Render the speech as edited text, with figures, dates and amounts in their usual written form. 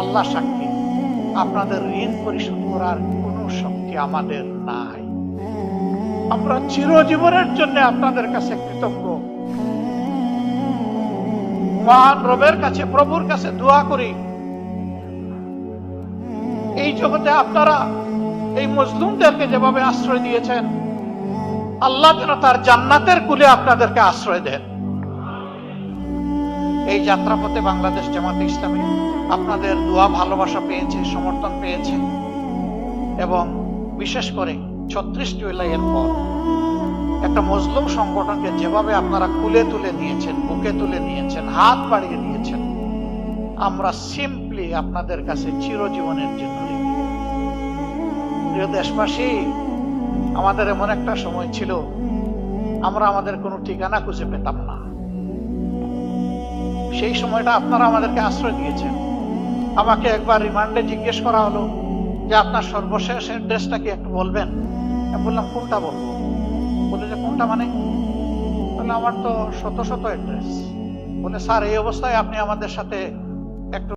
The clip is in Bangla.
আল্লাহ সাক্ষী, আপনাদের ঋণ পরিশোধ করার কোনো শক্তি আমাদের নাই। আমরা চিরজীবনের জন্য আপনাদের কাছে কৃতজ্ঞ। মহান রবের কাছে, প্রভুর কাছে দোয়া করি, এই জগতে আপনারা এই মজলুমদেরকে যেভাবে আশ্রয় দিয়েছেন, আল্লাহ যেন তার জান্নাতের কুলে আপনাদেরকে আশ্রয় দেন। এই যাত্রাপথে বাংলাদেশ জামাতে ইসলামী আপনাদের দোয়া ভালোবাসা পেয়েছে, সমর্থন পেয়েছে, এবং বিশেষ করে 36 জুলাইয়ের পর একটা মজলুম সংগঠনকে যেভাবে আপনারা কুলে তুলে নিয়েছেন, বুকে তুলে নিয়েছেন, হাত বাড়িয়ে দিয়েছেন, আমরা সিম্পলি আপনাদের কাছে চিরজীবনের জন্য ঋণী। প্রিয় দেশবাসী, আমাদের এমন একটা সময় ছিল আমরা আমাদের কোনো ঠিকানা খুঁজে পেতাম না। সেই সময়টা আপনারা আমাদেরকে আশ্রয় দিয়েছেন। আমাকে একবার রিমান্ডে জিজ্ঞেস করা হলো যে আপনার সর্বশেষ অ্যাড্রেসটা কি একটু বলবেন। আমি বললাম কোনটা বলবো? বলে যে কোনটা মানে? বলে আমার তো শত শত অ্যাড্রেস। বলে স্যার, এই অবস্থায় আপনি আমাদের সাথে একটু